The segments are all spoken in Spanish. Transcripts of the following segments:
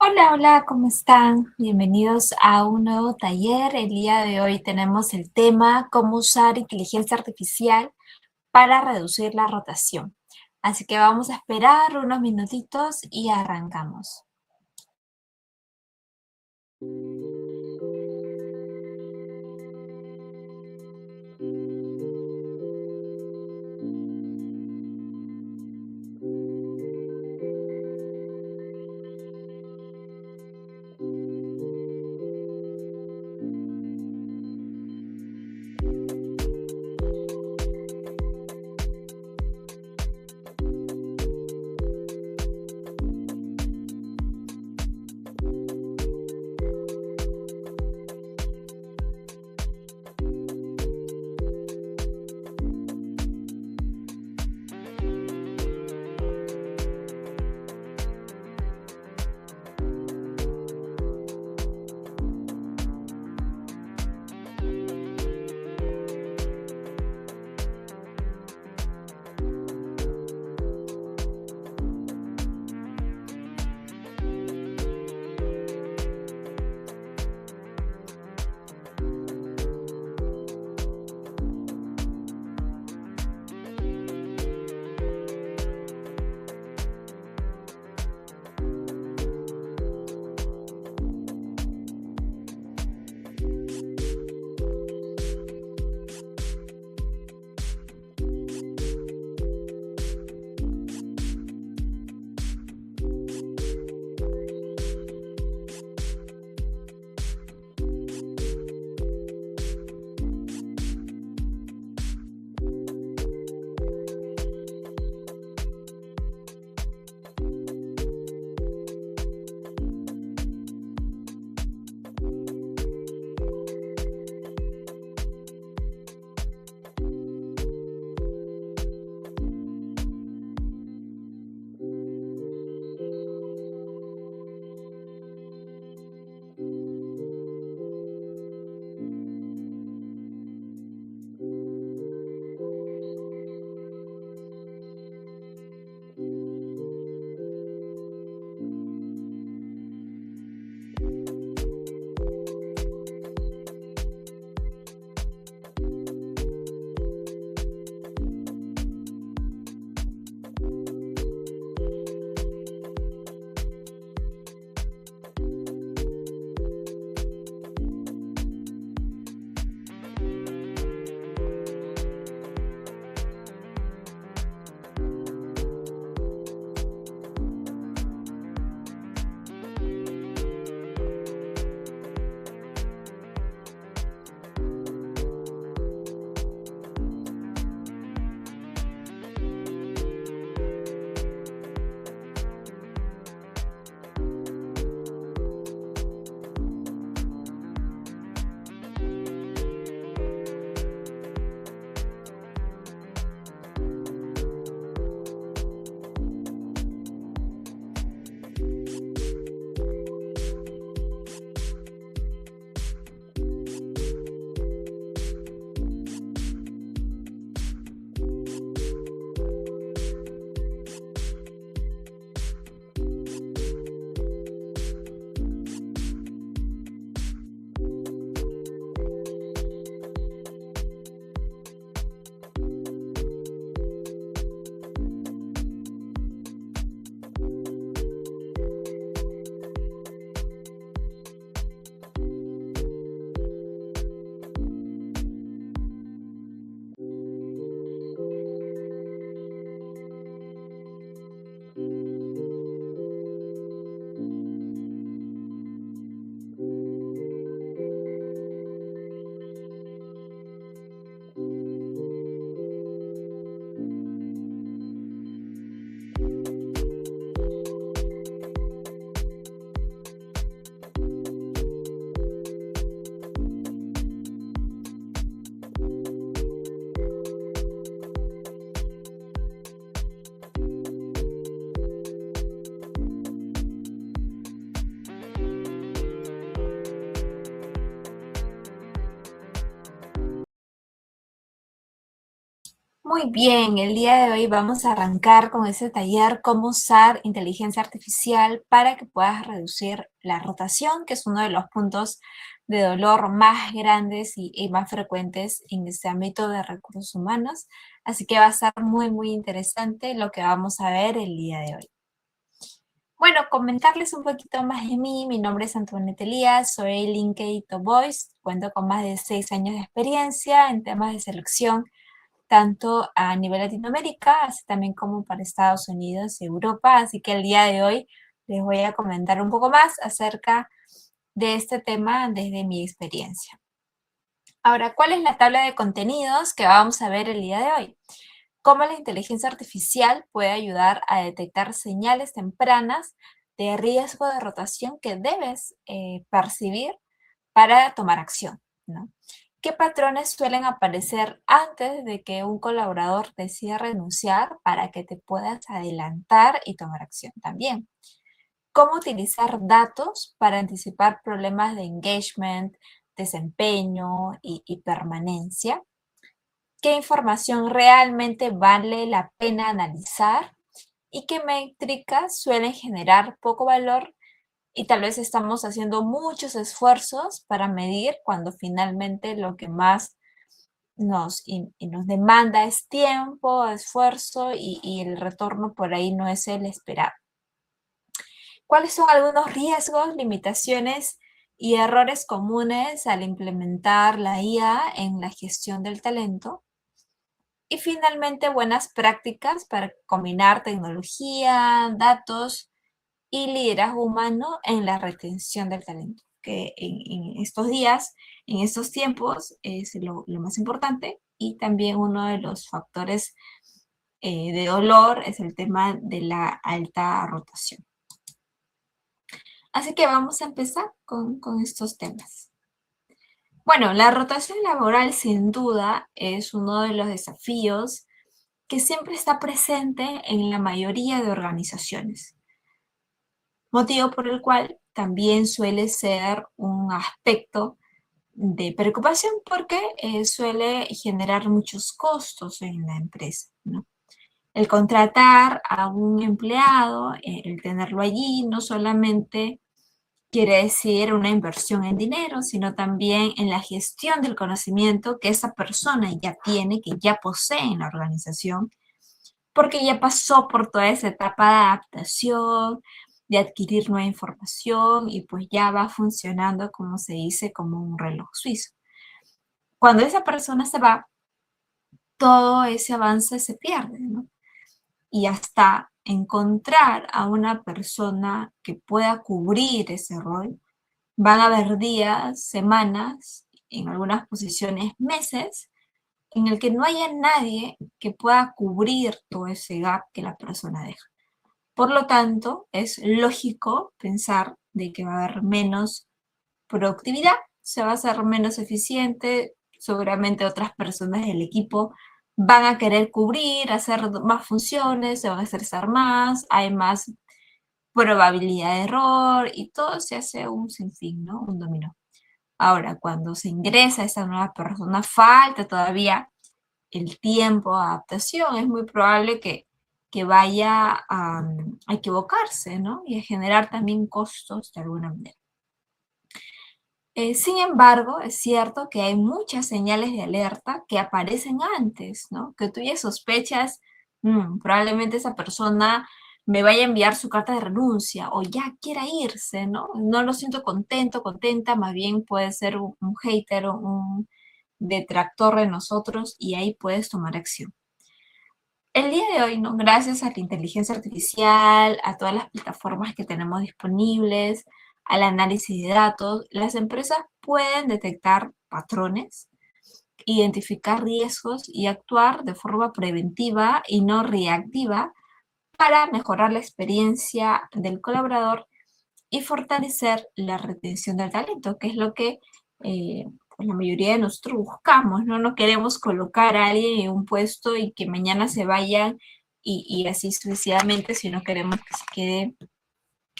Hola, hola, ¿cómo están? Bienvenidos a un nuevo taller. El día de hoy tenemos el tema cómo usar inteligencia artificial para reducir la rotación. Así que vamos a esperar unos minutitos y arrancamos. Muy bien, el día de hoy vamos a arrancar con ese taller cómo usar inteligencia artificial para que puedas reducir la rotación, que es uno de los puntos de dolor más grandes y más frecuentes en este ámbito de recursos humanos. Así que va a ser muy interesante lo que vamos a ver el día de hoy. Bueno, comentarles un poquito más de mí. Mi nombre es Antoinette Elías, soy LinkedIn Top Voice, cuento con más de 6 años de experiencia en temas de selección tanto a nivel Latinoamérica, así también como para Estados Unidos y Europa. Así que el día de hoy les voy a comentar un poco más acerca de este tema desde mi experiencia. Ahora, ¿cuál es la tabla de contenidos que vamos a ver el día de hoy? Cómo la inteligencia artificial puede ayudar a detectar señales tempranas de riesgo de rotación que debes percibir para tomar acción, ¿no? ¿Qué patrones suelen aparecer antes de que un colaborador decida renunciar para que te puedas adelantar y tomar acción también? ¿Cómo utilizar datos para anticipar problemas de engagement, desempeño y permanencia? ¿Qué información realmente vale la pena analizar? ¿Y qué métricas suelen generar poco valor y tal vez estamos haciendo muchos esfuerzos para medir cuando finalmente lo que más nos demanda es tiempo, esfuerzo y el retorno por ahí no es el esperado? ¿Cuáles son algunos riesgos, limitaciones y errores comunes al implementar la IA en la gestión del talento? Y finalmente, buenas prácticas para combinar tecnología, datos y liderazgo humano en la retención del talento, que en estos días, en estos tiempos, es lo más importante, y también uno de los factores de dolor es el tema de la alta rotación. Así que vamos a empezar con estos temas. Bueno, la rotación laboral sin duda es uno de los desafíos que siempre está presente en la mayoría de organizaciones, motivo por el cual también suele ser un aspecto de preocupación porque suele generar muchos costos en la empresa, ¿no? El contratar a un empleado, el tenerlo allí, no solamente quiere decir una inversión en dinero, sino también en la gestión del conocimiento que esa persona ya tiene, que ya posee en la organización, porque ya pasó por toda esa etapa de adaptación, de adquirir nueva información y pues ya va funcionando, como se dice, como un reloj suizo. Cuando esa persona se va, todo ese avance se pierde, ¿no? Y hasta encontrar a una persona que pueda cubrir ese rol, van a haber días, semanas, en algunas posiciones meses, en el que no haya nadie que pueda cubrir todo ese gap que la persona deja. Por lo tanto, es lógico pensar de que va a haber menos productividad, se va a hacer menos eficiente, seguramente otras personas del equipo van a querer cubrir, hacer más funciones, se van a estresar más, hay más probabilidad de error y todo se hace un sinfín, ¿no? Un dominó. Ahora, cuando se ingresa esa nueva persona, falta todavía el tiempo de adaptación, es muy probable que vaya a equivocarse, ¿no? Y a generar también costos de alguna manera. Sin embargo, es cierto que hay muchas señales de alerta que aparecen antes, ¿no? Que tú ya sospechas, probablemente esa persona me vaya a enviar su carta de renuncia o ya quiera irse, ¿no? No lo siento contento, contenta, más bien puede ser un hater o un detractor de nosotros y ahí puedes tomar acción. El día de hoy, ¿no? Gracias a la inteligencia artificial, a todas las plataformas que tenemos disponibles, al análisis de datos, las empresas pueden detectar patrones, identificar riesgos y actuar de forma preventiva y no reactiva para mejorar la experiencia del colaborador y fortalecer la retención del talento, que es lo que pues la mayoría de nosotros buscamos, ¿no? No queremos colocar a alguien en un puesto y que mañana se vayan y así sucesivamente, sino queremos que se quede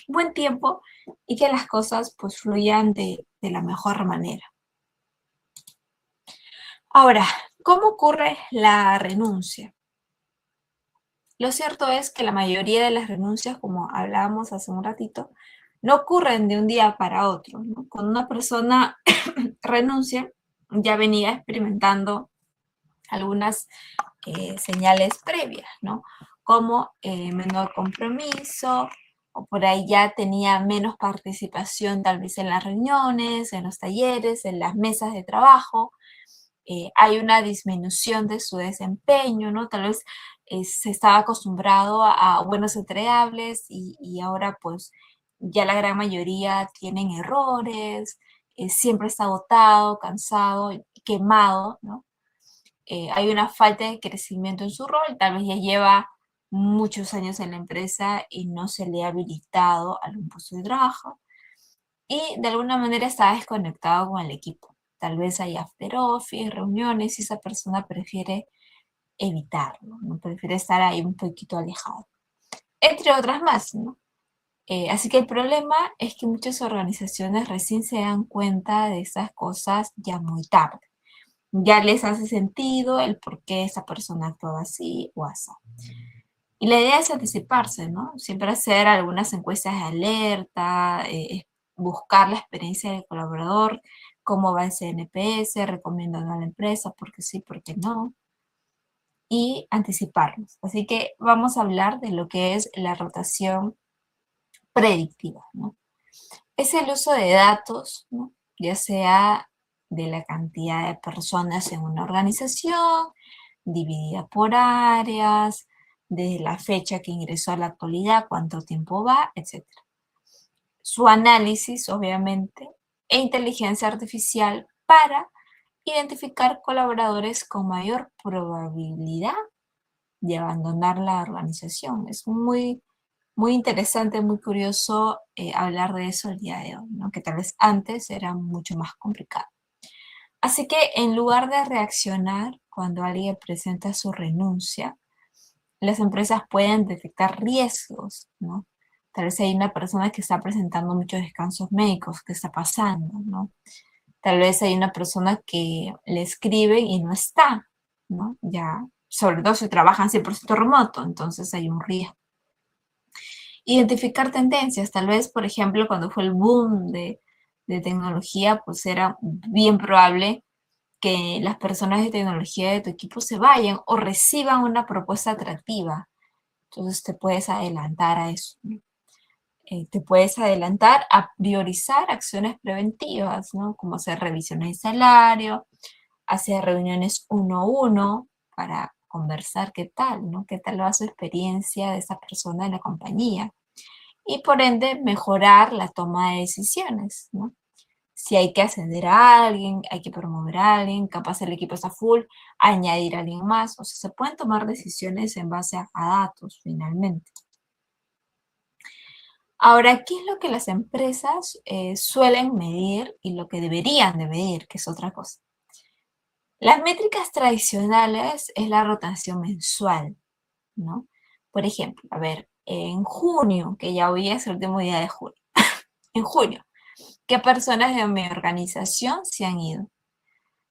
buen tiempo y que las cosas pues fluyan de la mejor manera. Ahora, ¿Cómo ocurre la renuncia? Lo cierto es que la mayoría de las renuncias, como hablábamos hace un ratito, no ocurren de un día para otro, ¿no? Cuando una persona renuncia, ya venía experimentando algunas señales previas, ¿no? Como menor compromiso, o por ahí ya tenía menos participación tal vez en las reuniones, en los talleres, en las mesas de trabajo. Hay una disminución de su desempeño, ¿no? Tal vez se estaba acostumbrado a buenos entregables y ahora pues ya la gran mayoría tienen errores, siempre está agotado, cansado, quemado, ¿no? Hay una falta de crecimiento en su rol, tal vez ya lleva muchos años en la empresa y no se le ha habilitado algún puesto de trabajo y de alguna manera está desconectado con el equipo. Tal vez hay after office, reuniones y esa persona prefiere evitarlo, ¿no? Prefiere estar ahí un poquito alejado, entre otras más, ¿no? Así que el problema es que muchas organizaciones recién se dan cuenta de esas cosas ya muy tarde. Ya les hace sentido el por qué esa persona actuaba así o así. Y la idea es anticiparse, ¿no? Siempre hacer algunas encuestas de alerta, buscar la experiencia del colaborador, cómo va ese NPS, recomendando a la empresa, porque sí, porque no, y anticiparnos. Así que vamos a hablar de lo que es la rotación predictiva, ¿no? Es el uso de datos, ¿no? Ya sea de la cantidad de personas en una organización, dividida por áreas, desde la fecha que ingresó a la actualidad, cuánto tiempo va, etc. Su análisis, obviamente, e inteligencia artificial para identificar colaboradores con mayor probabilidad de abandonar la organización. Es muy interesante, muy curioso hablar de eso el día de hoy, ¿no? Que tal vez antes era mucho más complicado. Así que en lugar de reaccionar cuando alguien presenta su renuncia, las empresas pueden detectar riesgos, ¿no? Tal vez hay una persona que está presentando muchos descansos médicos, ¿qué está pasando, no? Tal vez hay una persona que le escribe y no está, ¿no? Ya, sobre todo si trabajan 100% remoto, entonces hay un riesgo. Identificar tendencias, tal vez, por ejemplo, cuando fue el boom de tecnología, pues era bien probable que las personas de tecnología de tu equipo se vayan o reciban una propuesta atractiva. Entonces te puedes adelantar a eso, ¿no? Te puedes adelantar a priorizar acciones preventivas, ¿no? Como hacer revisiones de salario, hacer reuniones uno a uno para conversar qué tal, ¿no? ¿Qué tal va su experiencia de esa persona en la compañía? Y por ende mejorar la toma de decisiones, ¿no? Si hay que ascender a alguien, hay que promover a alguien, capaz el equipo está full, añadir a alguien más, o sea, se pueden tomar decisiones en base a datos finalmente. Ahora, ¿qué es lo que las empresas suelen medir y lo que deberían de medir, que es otra cosa? Las métricas tradicionales es la rotación mensual, ¿no? Por ejemplo, a ver, en junio, que ya hoy es el último día de junio, en junio, ¿qué personas de mi organización se han ido?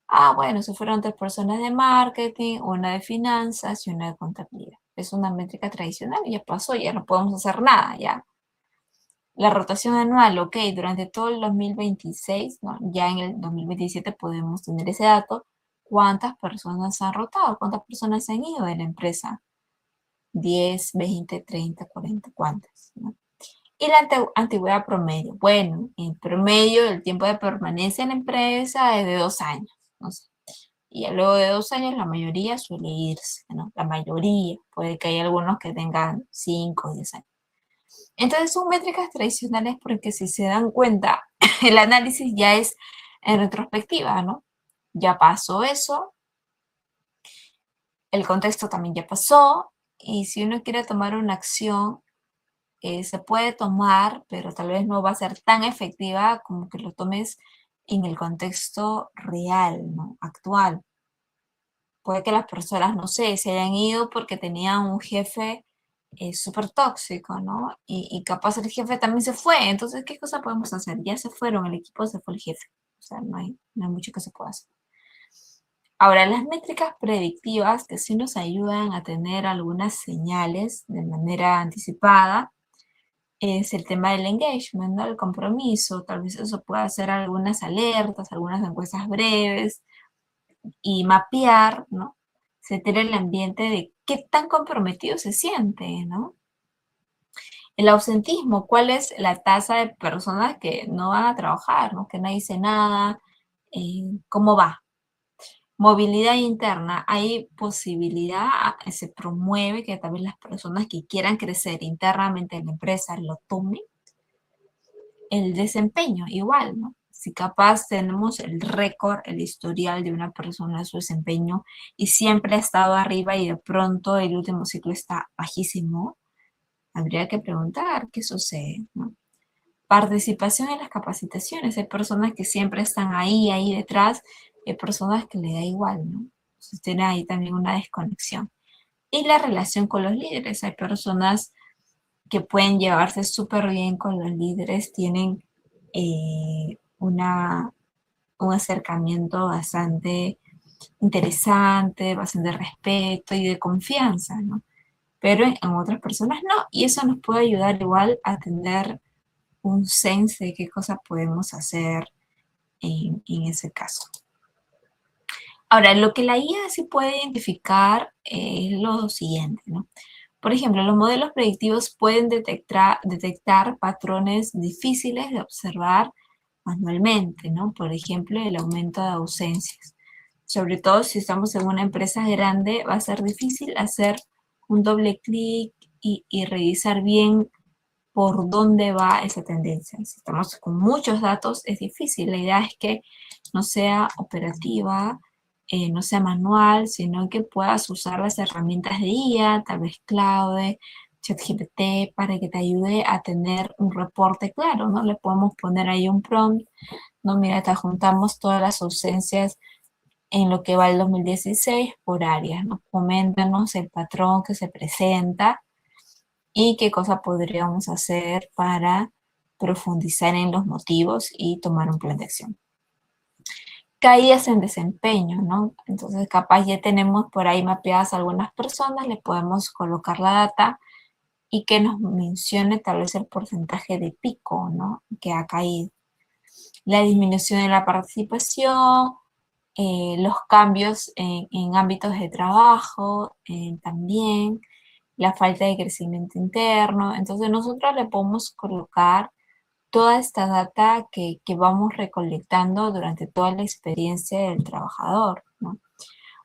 Ah, bueno, se fueron 3 personas de marketing, una de finanzas y una de contabilidad. Es una métrica tradicional, ya pasó, ya no podemos hacer nada, ya. La rotación anual, ok, durante todo el 2026, ¿no? Ya en el 2027 podemos tener ese dato. ¿Cuántas personas han rotado? ¿Cuántas personas se han ido de la empresa? 10, 20, 30, 40, ¿cuántas? ¿No? Y la antigüedad promedio. Bueno, en promedio el tiempo de permanencia en la empresa es de 2 años, no sé. Y ya luego de 2 años la mayoría suele irse, ¿no? La mayoría. Puede que haya algunos que tengan 5 o 10 años. Entonces son métricas tradicionales porque si se dan cuenta, el análisis ya es en retrospectiva, ¿no? Ya pasó eso, el contexto también ya pasó, y si uno quiere tomar una acción, se puede tomar, pero tal vez no va a ser tan efectiva como que lo tomes en el contexto real, ¿no? Actual. Puede que las personas, no sé, se hayan ido porque tenían un jefe súper tóxico, ¿no? Y capaz el jefe también se fue. Entonces, ¿qué cosa podemos hacer? Ya se fueron, el equipo se fue el jefe. O sea, no hay mucho que se pueda hacer. Ahora, las métricas predictivas que sí nos ayudan a tener algunas señales de manera anticipada es el tema del engagement, ¿no? El compromiso. Tal vez eso pueda hacer algunas alertas, algunas encuestas breves y mapear, ¿no? Sentir el ambiente de qué tan comprometido se siente, ¿no? El ausentismo, ¿cuál es la tasa de personas que no van a trabajar, ¿no? Que no dice nada, ¿cómo va? Movilidad interna, hay posibilidad, se promueve que también las personas que quieran crecer internamente en la empresa lo tomen. El desempeño, igual, ¿no? Si capaz tenemos el récord, el historial de una persona, su desempeño, y siempre ha estado arriba y de pronto el último ciclo está bajísimo, habría que preguntar qué sucede, ¿no? Participación en las capacitaciones. Hay personas que siempre están ahí detrás, hay personas que le da igual, ¿no? Entonces tiene ahí también una desconexión. Y la relación con los líderes. Hay personas que pueden llevarse súper bien con los líderes, tienen un acercamiento bastante interesante, bastante respeto y de confianza, ¿no? Pero en otras personas no, y eso nos puede ayudar igual a tener un sense de qué cosas podemos hacer en ese caso. Ahora, lo que la IA sí puede identificar es lo siguiente, ¿no? Por ejemplo, los modelos predictivos pueden detectar patrones difíciles de observar manualmente, ¿no? Por ejemplo, el aumento de ausencias. Sobre todo si estamos en una empresa grande, va a ser difícil hacer un doble clic y revisar bien por dónde va esa tendencia. Si estamos con muchos datos, es difícil. La idea es que no sea operativa, no sea manual, sino que puedas usar las herramientas de IA, tal vez Claude, ChatGPT, para que te ayude a tener un reporte claro, ¿no? Le podemos poner ahí un prompt, ¿no? Mira, te juntamos todas las ausencias en lo que va el 2016 por áreas, ¿no? Coméntanos el patrón que se presenta y qué cosa podríamos hacer para profundizar en los motivos y tomar un plan de acción. Caídas en desempeño, ¿no? Entonces, capaz ya tenemos por ahí mapeadas algunas personas, le podemos colocar la data y que nos mencione tal vez el porcentaje de pico, ¿no? Que ha caído. La disminución de la participación, los cambios en ámbitos de trabajo también, la falta de crecimiento interno. Entonces nosotros le podemos colocar toda esta data que vamos recolectando durante toda la experiencia del trabajador, ¿no?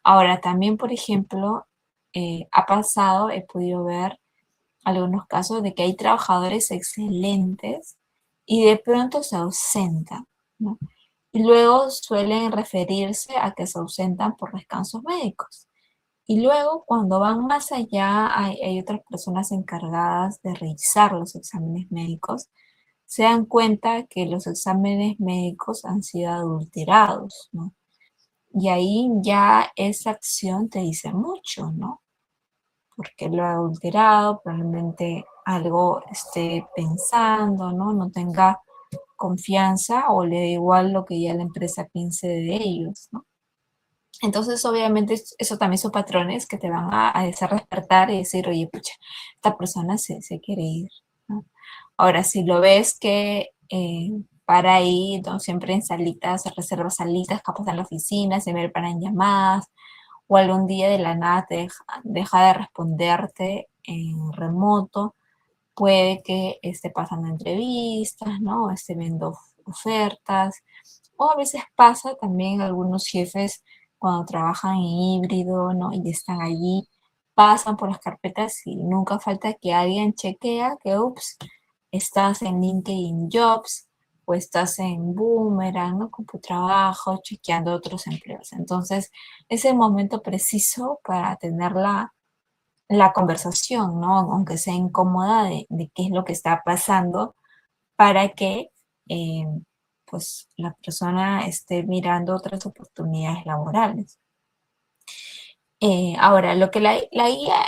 Ahora, también, por ejemplo, ha pasado, he podido ver algunos casos de que hay trabajadores excelentes y de pronto se ausentan, ¿no? Y luego suelen referirse a que se ausentan por descansos médicos. Y luego, cuando van más allá, hay otras personas encargadas de revisar los exámenes médicos, se dan cuenta que los exámenes médicos han sido adulterados, ¿no? Y ahí ya esa acción te dice mucho, ¿no? Porque lo ha adulterado, probablemente algo esté pensando, ¿no? No tenga confianza o le da igual lo que ya la empresa piense de ellos, ¿no? Entonces, obviamente, eso también son patrones que te van a hacer despertar y decir, oye, pucha, esta persona se quiere ir, ¿no? Ahora, si lo ves que para ahí, ¿no? Siempre en salitas, reserva salitas, capaz en la oficina, se me para en llamadas, o algún día de la nada te deja de responderte en remoto, puede que esté pasando entrevistas, ¿no? Esté viendo ofertas, o a veces pasa también algunos jefes cuando trabajan en híbrido, ¿no? Y están allí, pasan por las carpetas y nunca falta que alguien chequea que, ups, estás en LinkedIn Jobs o estás en Boomerang, ¿no? Con tu trabajo, chequeando otros empleos. Entonces, es el momento preciso para tener la conversación, ¿no? Aunque sea incómoda de qué es lo que está pasando para que eh, pues la persona esté mirando otras oportunidades laborales. Ahora, lo que la guía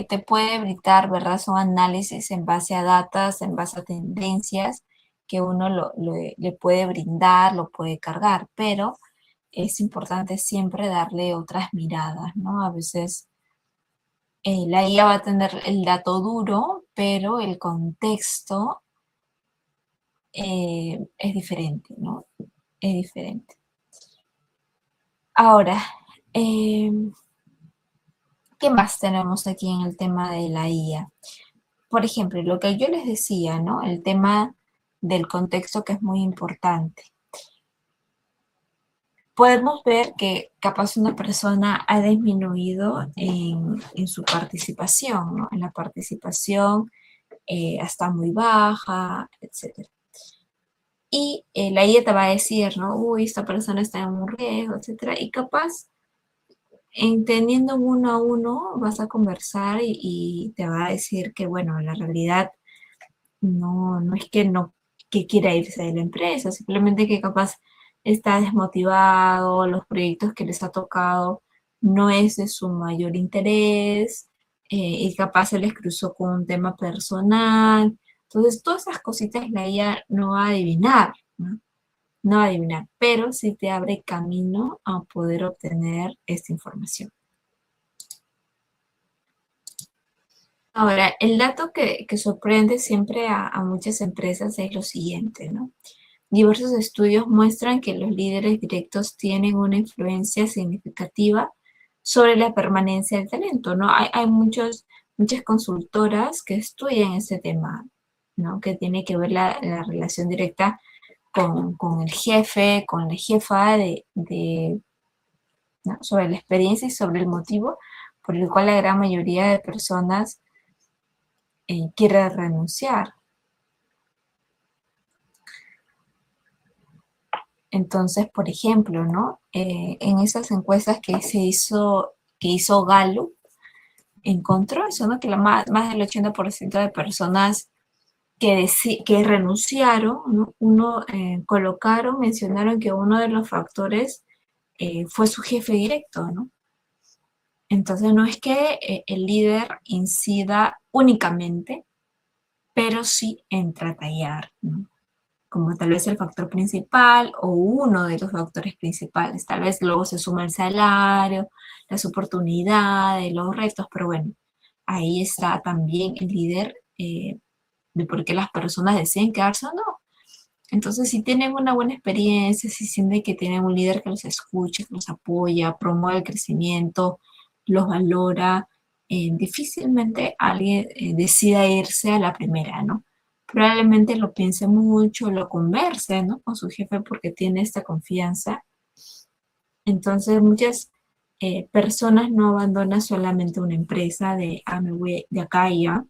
te puede brindar, ¿verdad? Son análisis en base a datos, en base a tendencias que uno le puede brindar, lo puede cargar, pero es importante siempre darle otras miradas, ¿no? A veces la IA va a tener el dato duro, pero el contexto es diferente, ¿no? Es diferente. Ahora, ¿qué más tenemos aquí en el tema de la IA? Por ejemplo, lo que yo les decía, ¿no? El tema del contexto que es muy importante. Podemos ver que capaz una persona ha disminuido en su participación, ¿no? En la participación está muy baja, etc. Y la IA te va a decir, ¿no? Uy, esta persona está en un riesgo, etc. Y capaz, entendiendo uno a uno, vas a conversar y te va a decir que, bueno, la realidad no es que no que quiera irse de la empresa, simplemente que capaz está desmotivado, los proyectos que les ha tocado no es de su mayor interés, y capaz se les cruzó con un tema personal. Entonces, todas esas cositas la IA no va a adivinar, ¿no? No va a adivinar, pero sí te abre camino a poder obtener esta información. Ahora, el dato que sorprende siempre a muchas empresas es lo siguiente, ¿no? Diversos estudios muestran que los líderes directos tienen una influencia significativa sobre la permanencia del talento, ¿no? Hay muchas consultoras que estudian ese tema, ¿no? Que tiene que ver la relación directa con el jefe, con la jefa ¿no? Sobre la experiencia y sobre el motivo por el cual la gran mayoría de personas quiere renunciar. Entonces, por ejemplo, ¿no? En esas encuestas que hizo Gallup, encontró eso, ¿no? Que más del 80% de personas que renunciaron, ¿no? Mencionaron que uno de los factores fue su jefe directo, ¿no? Entonces, no es que el líder incida únicamente, pero sí entra a tallar, ¿no? Como tal vez el factor principal o uno de los factores principales. Tal vez luego se suma el salario, las oportunidades, los retos, pero bueno, ahí está también el líder de por qué las personas deciden quedarse o no. Entonces, si tienen una buena experiencia, si sienten que tienen un líder que los escucha, que los apoya, promueve el crecimiento, los valora, difícilmente alguien decida irse a la primera, ¿no? Probablemente lo piense mucho, lo converse, ¿no? Con su jefe porque tiene esta confianza. Entonces, muchas personas no abandonan solamente una empresa me voy de acá y allá,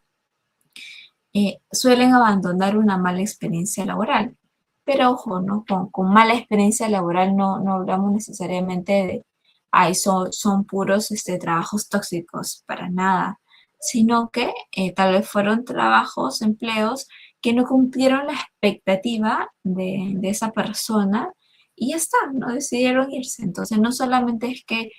suelen abandonar una mala experiencia laboral. Pero ojo, ¿no? Con mala experiencia laboral no hablamos necesariamente de, ay, son puros trabajos tóxicos, para nada, sino que tal vez fueron trabajos, empleos que no cumplieron la expectativa de esa persona y ya está, no decidieron irse. Entonces no solamente es que,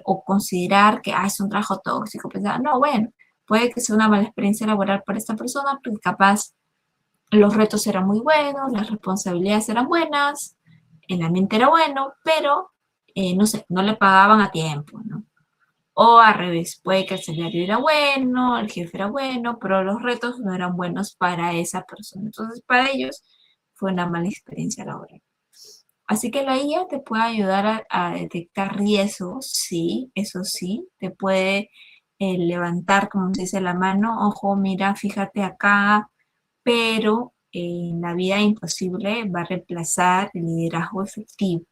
o considerar que es un trabajo tóxico, pensar, no, bueno, puede que sea una mala experiencia laboral para esta persona, porque capaz los retos eran muy buenos, las responsabilidades eran buenas, el ambiente era bueno, pero no sé, no le pagaban a tiempo, ¿no? O al revés, puede que el salario era bueno, el jefe era bueno, pero los retos no eran buenos para esa persona. Entonces, para ellos fue una mala experiencia laboral. Así que la IA te puede ayudar a detectar riesgos, sí, eso sí, te puede levantar, como se dice, la mano, ojo, mira, fíjate acá, pero en la vida imposible va a reemplazar el liderazgo efectivo.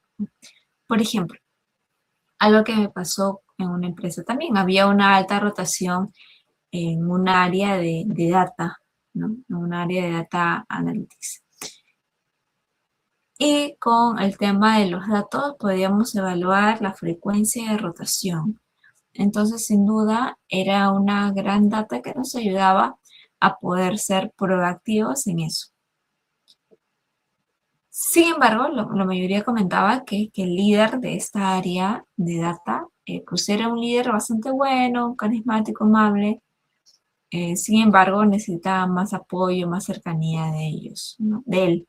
Por ejemplo, algo que me pasó en una empresa también, había una alta rotación en un área de data, ¿no? En un área de data analytics. Y con el tema de los datos podíamos evaluar la frecuencia de rotación. Entonces, sin duda, era una gran data que nos ayudaba a poder ser proactivos en eso. Sin embargo, la mayoría comentaba que el líder de esta área de data, pues era un líder bastante bueno, carismático, amable. Sin embargo, necesitaba más apoyo, más cercanía de ellos, ¿no? De él.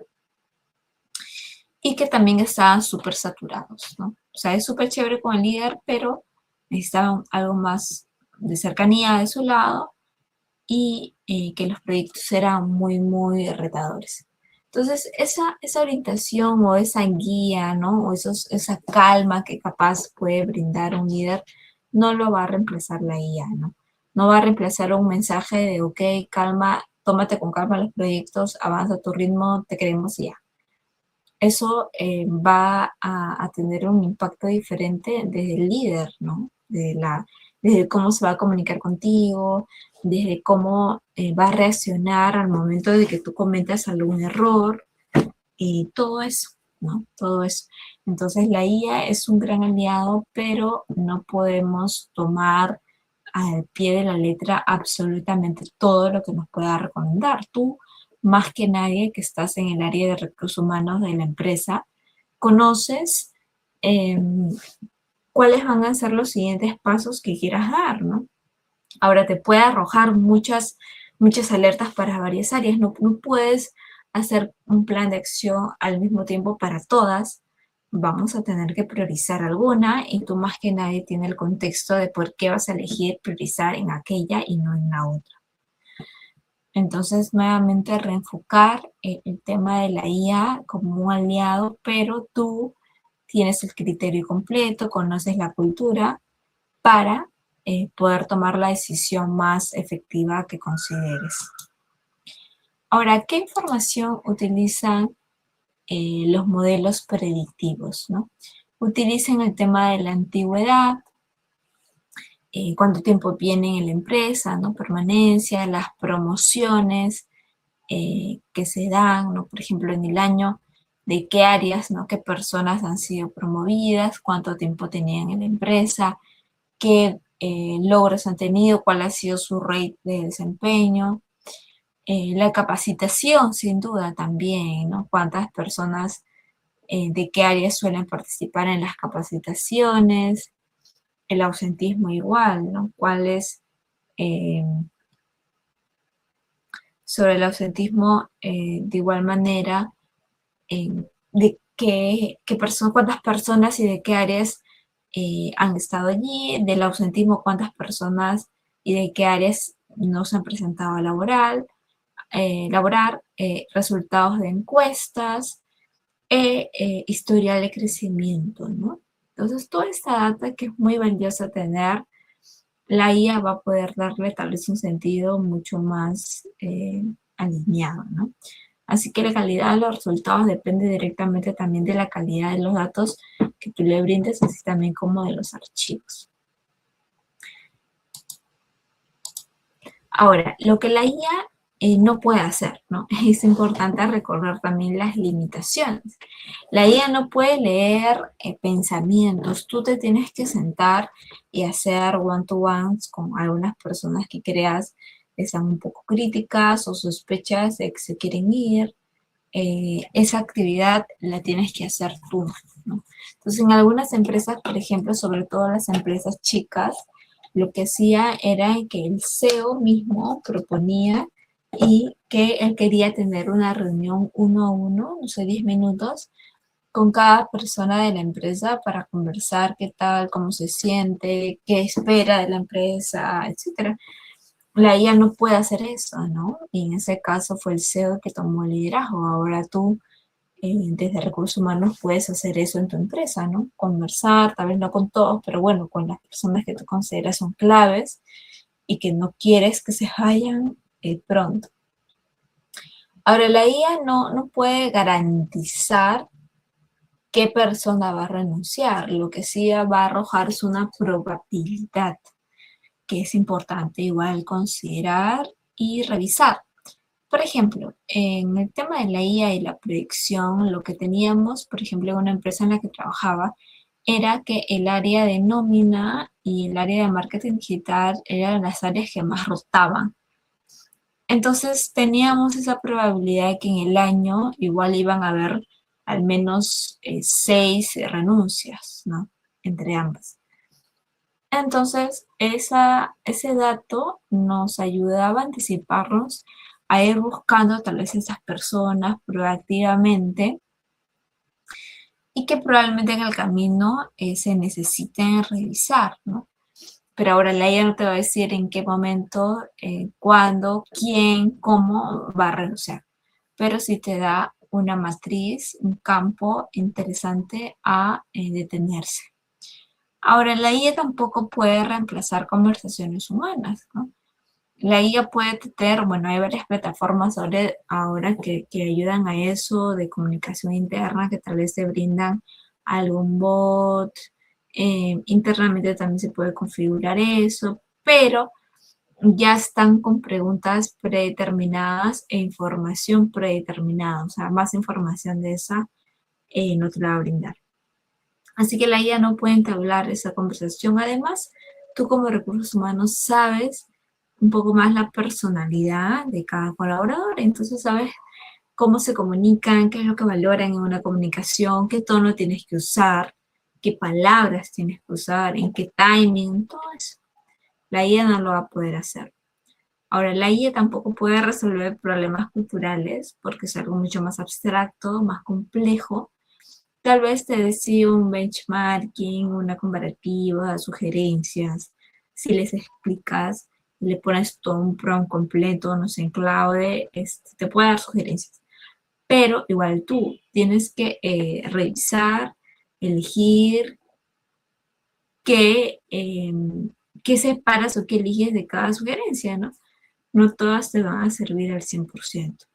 y que también estaban súper saturados, ¿no? O sea, es súper chévere con el líder, pero necesitaban algo más de cercanía de su lado y que los proyectos eran muy, muy retadores. Entonces, esa orientación o esa guía, ¿no? O esa calma que capaz puede brindar un líder, no lo va a reemplazar la IA, ¿no? No va a reemplazar un mensaje de, ok, calma, tómate con calma los proyectos, avanza a tu ritmo, te queremos ya. Eso va a tener un impacto diferente desde el líder, ¿no? Desde cómo se va a comunicar contigo, desde cómo va a reaccionar al momento de que tú cometas algún error, y todo eso, ¿no? Todo eso. Entonces la IA es un gran aliado, pero no podemos tomar al pie de la letra absolutamente todo lo que nos pueda recomendar. Tú, más que nadie que estás en el área de recursos humanos de la empresa, conoces eh, cuáles van a ser los siguientes pasos que quieras dar, ¿no? Ahora te puede arrojar muchas alertas para varias áreas. No puedes hacer un plan de acción al mismo tiempo para todas. Vamos a tener que priorizar alguna y tú más que nadie tienes el contexto de por qué vas a elegir priorizar en aquella y no en la otra. Entonces, nuevamente reenfocar el tema de la IA como un aliado, pero tú tienes el criterio completo, conoces la cultura para poder tomar la decisión más efectiva que consideres. Ahora, ¿qué información utilizan los modelos predictivos, ¿no? Utilizan el tema de la antigüedad, cuánto tiempo viene en la empresa, ¿no? Permanencia, las promociones que se dan, ¿no? Por ejemplo, en el año, de qué áreas, ¿no? Qué personas han sido promovidas, cuánto tiempo tenían en la empresa, qué logros han tenido, cuál ha sido su rate de desempeño, la capacitación, sin duda, también, ¿no? Cuántas personas de qué áreas suelen participar en las capacitaciones, el ausentismo igual, ¿no? ¿Cuáles eh, sobre el ausentismo de igual manera, de cuántas personas y de qué áreas han estado allí, del ausentismo, cuántas personas y de qué áreas no se han presentado a laborar, resultados de encuestas, historial de crecimiento, ¿no? Entonces, toda esta data que es muy valiosa tener, la IA va a poder darle tal vez un sentido mucho más alineado, ¿no? Así que la calidad de los resultados depende directamente también de la calidad de los datos que tú le brindes, así también como de los archivos. Ahora, lo que la IA no puede hacer, ¿no? Es importante recordar también las limitaciones. La IA no puede leer pensamientos. Tú te tienes que sentar y hacer one-to-ones con algunas personas que creas que sean un poco críticas o sospechas de que se quieren ir. Esa actividad la tienes que hacer tú, ¿no? Entonces, en algunas empresas, por ejemplo, sobre todo las empresas chicas, lo que hacía era que el CEO mismo proponía y que él quería tener una reunión uno a uno, no sé, 10 minutos, con cada persona de la empresa para conversar qué tal, cómo se siente, qué espera de la empresa, etcétera. La IA no puede hacer eso, ¿no? Y en ese caso fue el CEO que tomó el liderazgo. Ahora tú, desde Recursos Humanos, puedes hacer eso en tu empresa, ¿no? Conversar, tal vez no con todos, pero bueno, con las personas que tú consideras son claves y que no quieres que se vayan pronto. Ahora, la IA no puede garantizar qué persona va a renunciar. Lo que sí va a arrojar es una probabilidad que es importante igual considerar y revisar. Por ejemplo, en el tema de la IA y la predicción, lo que teníamos, por ejemplo, en una empresa en la que trabajaba, era que el área de nómina y el área de marketing digital eran las áreas que más rotaban. Entonces teníamos esa probabilidad de que en el año igual iban a haber al menos 6 renuncias, ¿no? Entre ambas. Entonces, ese dato nos ayudaba a anticiparnos a ir buscando tal vez esas personas proactivamente y que probablemente en el camino se necesiten revisar, ¿no? Pero ahora la IA no te va a decir en qué momento, cuándo, quién, cómo va a renunciar. Pero sí te da una matriz, un campo interesante a detenerse. Ahora, la IA tampoco puede reemplazar conversaciones humanas, ¿no? La IA puede tener, bueno, hay varias plataformas ahora que ayudan a eso de comunicación interna, que tal vez te brindan algún bot. Internamente también se puede configurar eso, pero ya están con preguntas predeterminadas e información predeterminada. O sea, más información de esa no te la va a brindar. Así que la IA no puede entablar esa conversación. Además, tú como recursos humanos sabes un poco más la personalidad de cada colaborador. Entonces sabes cómo se comunican, qué es lo que valoran en una comunicación, qué tono tienes que usar, qué palabras tienes que usar, en qué timing, todo eso. La IA no lo va a poder hacer. Ahora, la IA tampoco puede resolver problemas culturales porque es algo mucho más abstracto, más complejo. Tal vez te decía un benchmarking, una comparativa, sugerencias. Si les explicas, le pones todo un prompt completo, no sé, en clave, te puede dar sugerencias. Pero igual tú tienes que revisar, elegir qué separas o qué eliges de cada sugerencia, ¿no? No todas te van a servir al 100%.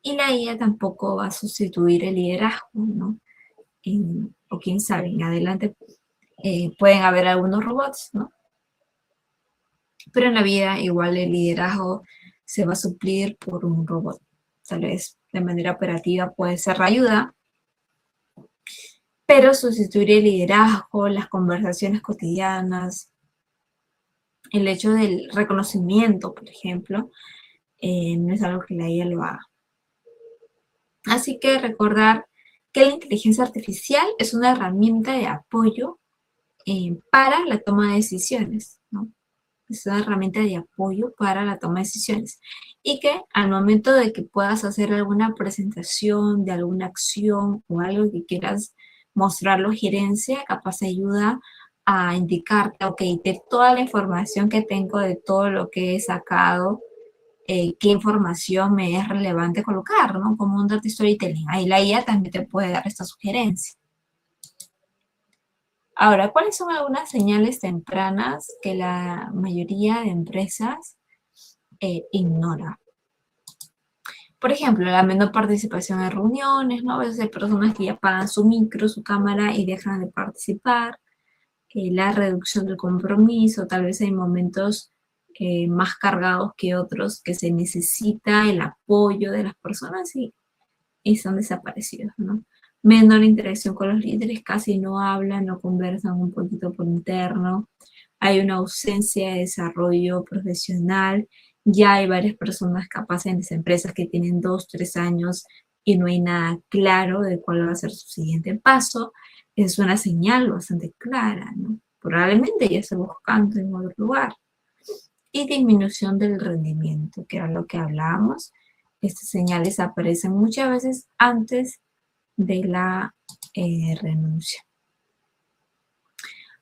Y la IA tampoco va a sustituir el liderazgo, ¿no? O quién sabe, en adelante pueden haber algunos robots, ¿no? Pero en la vida igual el liderazgo se va a suplir por un robot. Tal vez de manera operativa puede ser la ayuda, pero sustituir el liderazgo, las conversaciones cotidianas, el hecho del reconocimiento, por ejemplo, no es algo que la IA lo haga. Así que recordar que la inteligencia artificial es una herramienta de apoyo para la toma de decisiones, ¿no? Es una herramienta de apoyo para la toma de decisiones. Y que al momento de que puedas hacer alguna presentación de alguna acción o algo que quieras mostrarlo a gerencia, capaz ayuda a indicarte, ok, de toda la información que tengo, de todo lo que he sacado, qué información me es relevante colocar, ¿no? Como un data storytelling. Ahí la IA también te puede dar esta sugerencia. Ahora, ¿cuáles son algunas señales tempranas que la mayoría de empresas ignora? Por ejemplo, la menor participación en reuniones, ¿no? A veces hay personas que ya apagan su micro, su cámara y dejan de participar. La reducción del compromiso, tal vez hay momentos más cargados que otros que se necesita el apoyo de las personas y están desaparecidos, ¿no? Menor interacción con los líderes, casi no hablan, no conversan un poquito por interno. Hay una ausencia de desarrollo profesional. Ya hay varias personas capaces en las empresas que tienen 2, 3 años y no hay nada claro de cuál va a ser su siguiente paso. Es una señal bastante clara, ¿no? Probablemente ya esté buscando en otro lugar. Y disminución del rendimiento, que era lo que hablábamos. Estas señales aparecen muchas veces antes de la renuncia.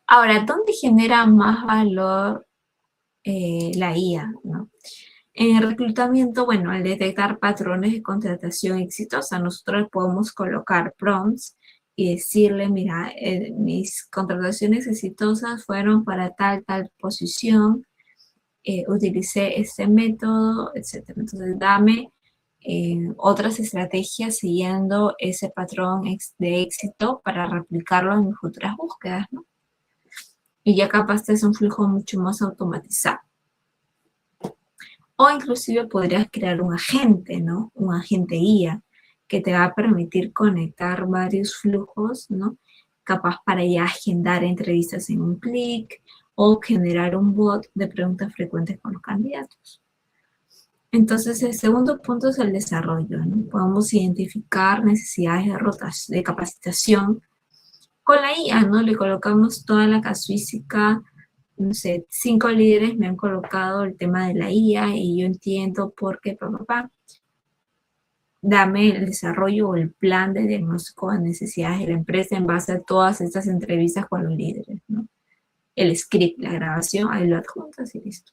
Ahora, ¿dónde genera más valor la IA? ¿No? En el reclutamiento, bueno, al detectar patrones de contratación exitosa, nosotros podemos colocar prompts y decirle, mira, mis contrataciones exitosas fueron para tal posición, utilicé este método, etc. Entonces, dame otras estrategias siguiendo ese patrón de éxito para replicarlo en mis futuras búsquedas, ¿no? Y ya capaz es un flujo mucho más automatizado. O inclusive podrías crear un agente, ¿no? Un agente IA que te va a permitir conectar varios flujos, ¿no? Capaz para ya agendar entrevistas en un clic o generar un bot de preguntas frecuentes con los candidatos. Entonces, el segundo punto es el desarrollo, ¿no? Podemos identificar necesidades de capacitación con la IA, ¿no? Le colocamos toda la casuística, no sé, 5 líderes me han colocado el tema de la IA y yo entiendo por qué, papá. dame el desarrollo o el plan de diagnóstico de necesidades de la empresa en base a todas estas entrevistas con los líderes, ¿no? El script, la grabación, ahí lo adjuntas y listo.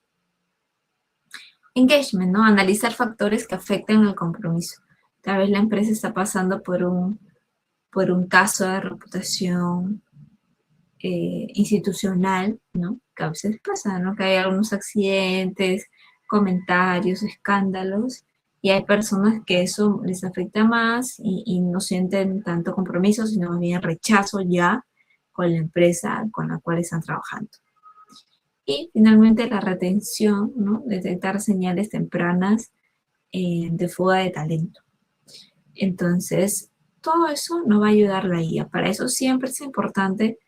Engagement, ¿no? Analizar factores que afecten al compromiso. Tal vez la empresa está pasando por un caso de reputación institucional, ¿no? Que a veces pasa, ¿no? Que hay algunos accidentes, comentarios, escándalos, y hay personas que eso les afecta más y no sienten tanto compromiso, sino más bien rechazo ya con la empresa con la cual están trabajando. Y finalmente la retención, ¿no? Detectar señales tempranas de fuga de talento. Entonces, todo eso nos va a ayudar la IA. Para eso siempre es importante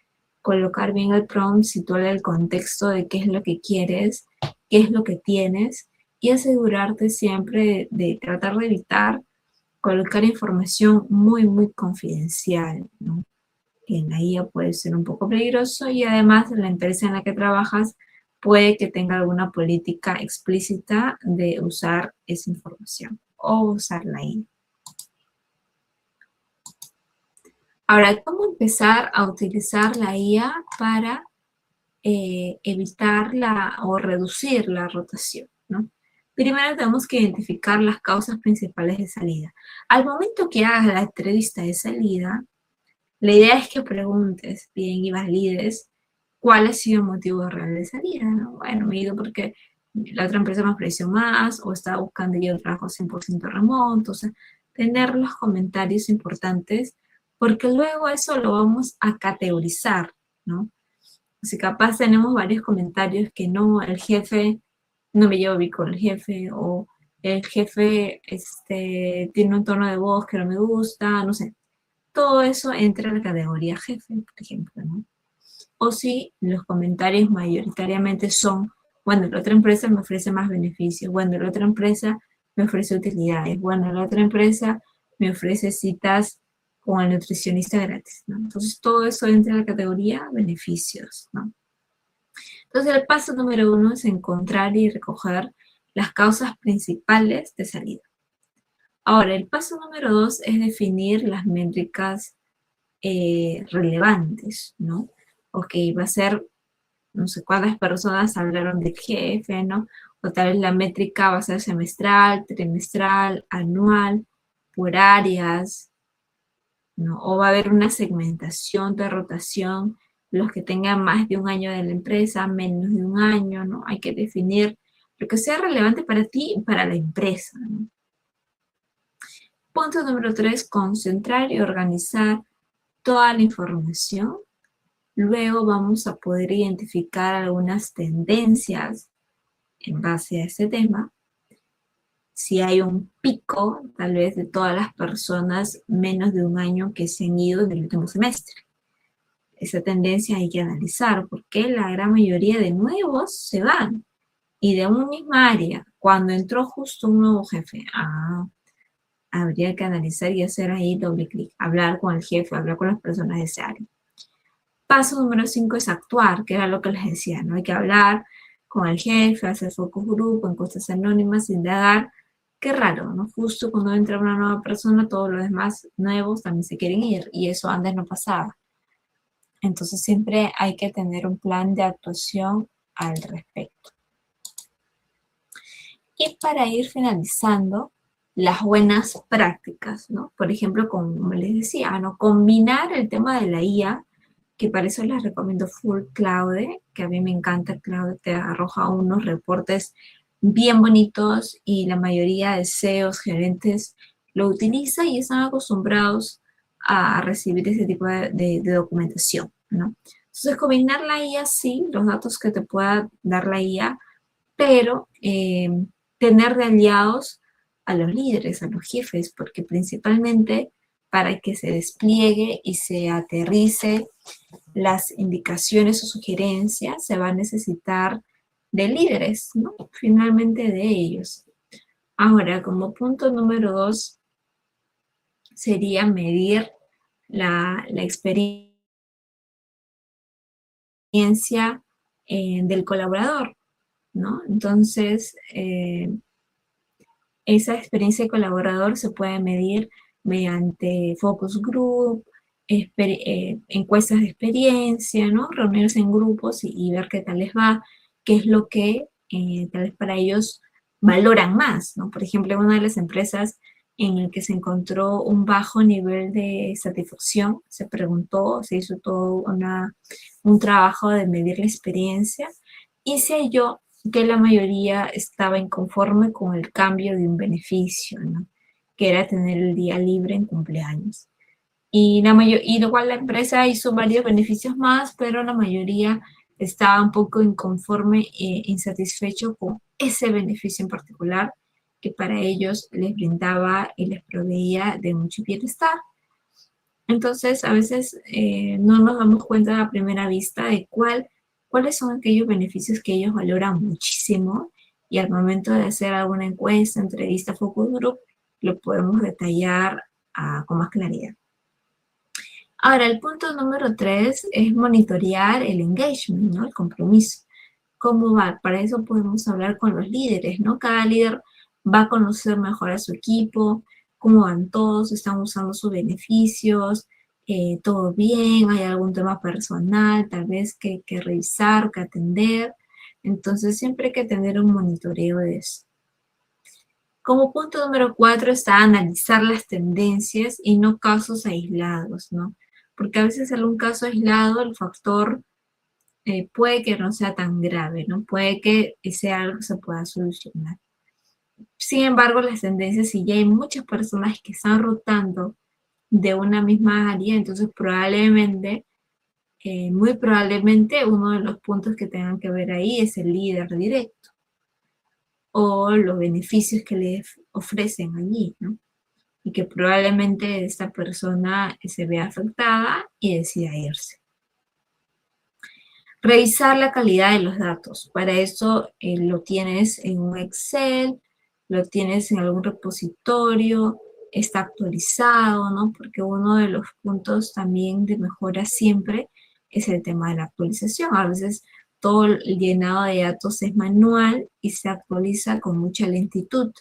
colocar bien el prompt, situar el contexto de qué es lo que quieres, qué es lo que tienes, y asegurarte siempre de tratar de evitar colocar información muy, muy confidencial, ¿no? Que en la IA puede ser un poco peligroso y además la empresa en la que trabajas puede que tenga alguna política explícita de usar esa información o usar la IA. Ahora, ¿cómo empezar a utilizar la IA para evitar o reducir la rotación, ¿no? Primero tenemos que identificar las causas principales de salida. Al momento que hagas la entrevista de salida, la idea es que preguntes bien y valides cuál ha sido el motivo real de salida, ¿no? Bueno, me he ido porque la otra empresa me ofreció más o estaba buscando yo un trabajo 100% remoto, o sea, tener los comentarios importantes porque luego eso lo vamos a categorizar, ¿no? Si capaz tenemos varios comentarios que no, el jefe, no me llevo bien con el jefe, o el jefe tiene un tono de voz que no me gusta, no sé. Todo eso entra en la categoría jefe, por ejemplo, ¿no? O si los comentarios mayoritariamente son, bueno, la otra empresa me ofrece más beneficios, bueno, la otra empresa me ofrece utilidades, bueno, la otra empresa me ofrece citas con el nutricionista gratis, ¿no? Entonces todo eso entra en la categoría beneficios, ¿no? Entonces el paso número 1 es encontrar y recoger las causas principales de salida. Ahora, el paso número 2 es definir las métricas relevantes, ¿no? Ok, va a ser, no sé cuántas personas hablaron del jefe, ¿no? O tal vez la métrica va a ser semestral, trimestral, anual, por áreas, ¿no? O va a haber una segmentación de rotación, los que tengan más de un año de la empresa, menos de un año, ¿no? Hay que definir lo que sea relevante para ti y para la empresa, ¿no? Punto número 3, concentrar y organizar toda la información. Luego vamos a poder identificar algunas tendencias en base a ese tema. Si hay un pico, tal vez, de todas las personas menos de un año que se han ido del último semestre. Esa tendencia hay que analizar porque la gran mayoría de nuevos se van y de una misma área, cuando entró justo un nuevo jefe, habría que analizar y hacer ahí doble clic, hablar con el jefe, hablar con las personas de esa área. Paso número 5 es actuar, que era lo que les decía, ¿no? Hay que hablar con el jefe, hacer focus group, encuestas anónimas, indagar. Qué raro, ¿no? Justo cuando entra una nueva persona, todos los demás nuevos también se quieren ir y eso antes no pasaba. Entonces siempre hay que tener un plan de actuación al respecto. Y para ir finalizando, las buenas prácticas, ¿no? Por ejemplo, como les decía, ¿no? Combinar el tema de la IA, que para eso les recomiendo Full Claude, que a mí me encanta Claude, te arroja unos reportes bien bonitos y la mayoría de CEOs, gerentes, lo utiliza y están acostumbrados a recibir ese tipo de documentación, ¿no? Entonces, combinar la IA, sí, los datos que te pueda dar la IA, pero tener de aliados a los líderes, a los jefes, porque principalmente para que se despliegue y se aterrice las indicaciones o sugerencias, se va a necesitar de líderes, ¿no? Finalmente de ellos. Ahora, como punto número 2, sería medir la experiencia del colaborador, ¿no? Entonces, Esa experiencia de colaborador se puede medir mediante focus group, encuestas de experiencia, ¿no? Reunirse en grupos y ver qué tal les va, qué es lo que tal vez para ellos valoran más, ¿no? Por ejemplo, una de las empresas en el que se encontró un bajo nivel de satisfacción, se preguntó, se hizo todo un trabajo de medir la experiencia y se halló que la mayoría estaba inconforme con el cambio de un beneficio, ¿no? Que era tener el día libre en cumpleaños. Y igual la empresa hizo varios beneficios más, pero la mayoría estaba un poco inconforme e insatisfecho con ese beneficio en particular que para ellos les brindaba y les proveía de mucho bienestar. Entonces, a veces no nos damos cuenta a primera vista de cuáles son aquellos beneficios que ellos valoran muchísimo y al momento de hacer alguna encuesta, entrevista, focus group, lo podemos detallar con más claridad. Ahora, el punto número 3 es monitorear el engagement, ¿no? El compromiso. ¿Cómo va? Para eso podemos hablar con los líderes, ¿no? Cada líder va a conocer mejor a su equipo, cómo van todos, están usando sus beneficios, todo bien, hay algún tema personal, tal vez que revisar, que atender. Entonces, siempre hay que tener un monitoreo de eso. Como punto número 4 está analizar las tendencias y no casos aislados, ¿no? Porque a veces en un caso aislado el factor puede que no sea tan grave, ¿no? Puede que sea algo que se pueda solucionar. Sin embargo, las tendencias, si ya hay muchas personas que están rotando de una misma área, entonces probablemente, muy probablemente, uno de los puntos que tengan que ver ahí es el líder directo o los beneficios que le ofrecen allí, ¿no? Y que probablemente esta persona se vea afectada y decida irse. Revisar la calidad de los datos. Para eso lo tienes en un Excel, lo tienes en algún repositorio, está actualizado, ¿no? Porque uno de los puntos también de mejora siempre es el tema de la actualización. A veces todo el llenado de datos es manual y se actualiza con mucha lentitud.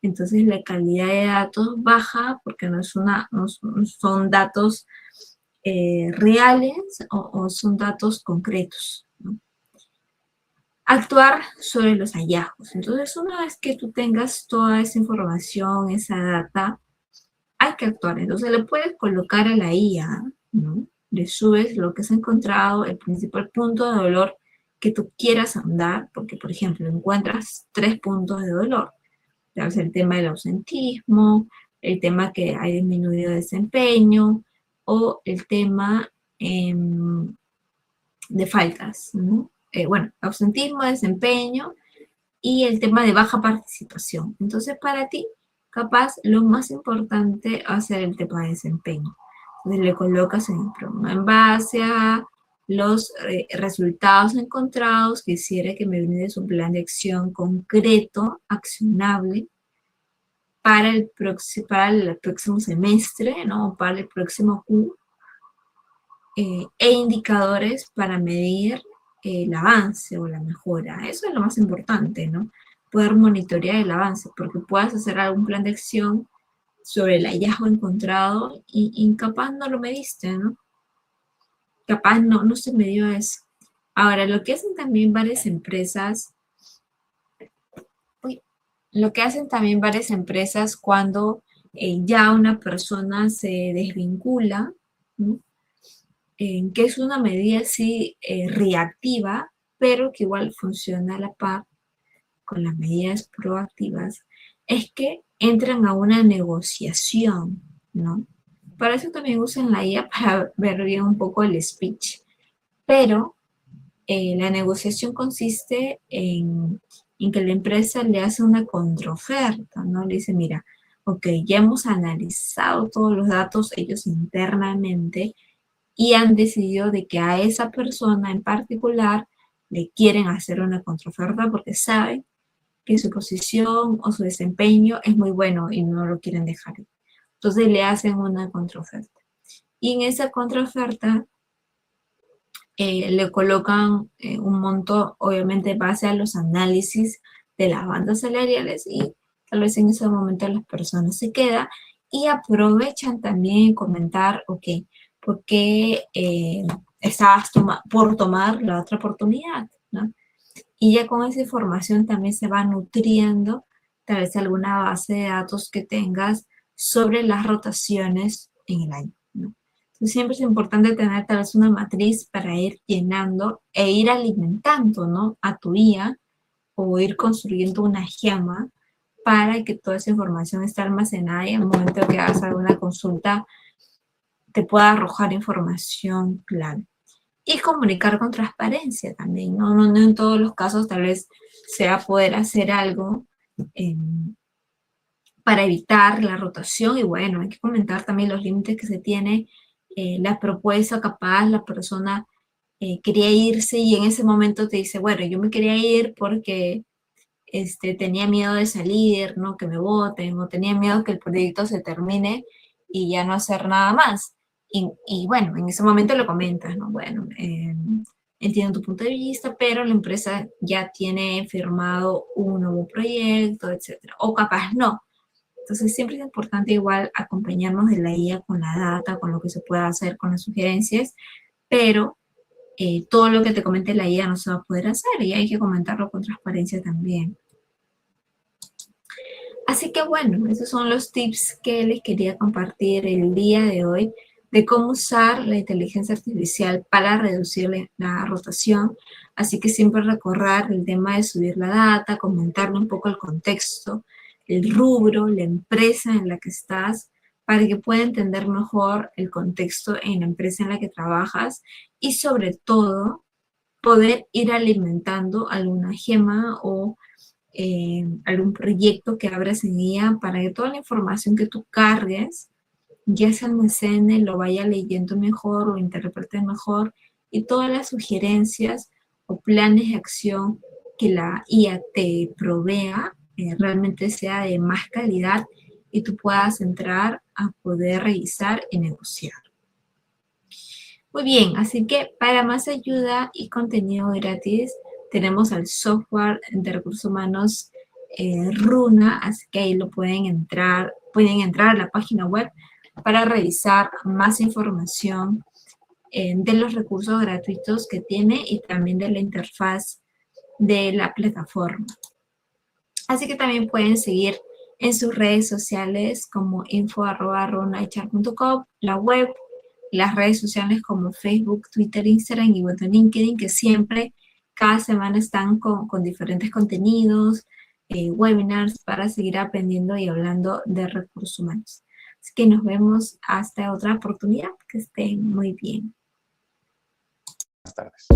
Entonces la calidad de datos baja porque no son datos reales o son datos concretos, ¿no? Actuar sobre los hallazgos. Entonces, una vez que tú tengas toda esa información, esa data, hay que actuar. Entonces, le puedes colocar a la IA, ¿no? Le subes lo que has encontrado, el principal punto de dolor que tú quieras andar, porque, por ejemplo, encuentras 3 puntos de dolor. El tema del ausentismo, el tema que hay disminuido desempeño, o el tema de faltas, ¿no? Bueno, ausentismo, desempeño y el tema de baja participación. Entonces, para ti, capaz, lo más importante va a ser el tema de desempeño. Entonces, le colocas en base a los resultados encontrados, quisiera que me brindes un plan de acción concreto, accionable, para el próximo semestre, ¿no? Para el próximo Q, e indicadores para medir el avance o la mejora. Eso es lo más importante, ¿no? Poder monitorear el avance, porque puedas hacer algún plan de acción sobre el hallazgo encontrado y capaz no lo mediste, ¿no? Capaz no se midió eso. Ahora, lo que hacen también varias empresas, cuando ya una persona se desvincula, ¿no? Que es una medida así reactiva, pero que igual funciona a la par con las medidas proactivas, es que entran a una negociación, ¿no? Para eso también usan la IA para ver bien un poco el speech, pero la negociación consiste en que la empresa le hace una contraoferta, ¿no? Le dice, mira, ok, ya hemos analizado todos los datos ellos internamente, y han decidido de que a esa persona en particular le quieren hacer una contraoferta porque saben que su posición o su desempeño es muy bueno y no lo quieren dejar. Entonces le hacen una contraoferta. Y en esa contraoferta le colocan un monto, obviamente, en base a los análisis de las bandas salariales y tal vez en ese momento las personas se quedan y aprovechan también en comentar, ok, ¿por qué estabas por tomar la otra oportunidad? ¿No? Y ya con esa información también se va nutriendo tal vez alguna base de datos que tengas sobre las rotaciones en el año, ¿no? Entonces siempre es importante tener tal vez una matriz para ir llenando e ir alimentando, ¿no?, a tu IA, o ir construyendo una gema para que toda esa información esté almacenada y en el momento que hagas alguna consulta te pueda arrojar información clave. Y comunicar con transparencia también, ¿no? No en todos los casos tal vez sea poder hacer algo para evitar la rotación y bueno, hay que comentar también los límites que se tiene, la propuesta, capaz la persona quería irse y en ese momento te dice, bueno, yo me quería ir porque tenía miedo de salir, ¿no? Que me voten, o tenía miedo que el proyecto se termine y ya no hacer nada más. Y bueno, en ese momento lo comentas, ¿no? Bueno, entiendo tu punto de vista, pero la empresa ya tiene firmado un nuevo proyecto, etcétera. O capaz no. Entonces siempre es importante igual acompañarnos de la guía con la data, con lo que se pueda hacer, con las sugerencias, pero todo lo que te comente la guía no se va a poder hacer y hay que comentarlo con transparencia también. Así que bueno, esos son los tips que les quería compartir el día de hoy de cómo usar la inteligencia artificial para reducir la rotación. Así que siempre recordar el tema de subir la data, comentarle un poco el contexto, el rubro, la empresa en la que estás, para que pueda entender mejor el contexto en la empresa en la que trabajas y sobre todo poder ir alimentando alguna gema o algún proyecto que abras en ella para que toda la información que tú cargues ya se almacene, lo vaya leyendo mejor o interprete mejor y todas las sugerencias o planes de acción que la IA te provea realmente sea de más calidad y tú puedas entrar a poder revisar y negociar. Muy bien, así que para más ayuda y contenido gratis tenemos al software de recursos humanos Runa, así que ahí pueden entrar a la página web para revisar más información de los recursos gratuitos que tiene y también de la interfaz de la plataforma. Así que también pueden seguir en sus redes sociales como info@runachr.com, la web, las redes sociales como Facebook, Twitter, Instagram y bueno, LinkedIn, que siempre, cada semana están con diferentes contenidos, webinars para seguir aprendiendo y hablando de recursos humanos. Así que nos vemos hasta otra oportunidad. Que estén muy bien. Buenas tardes.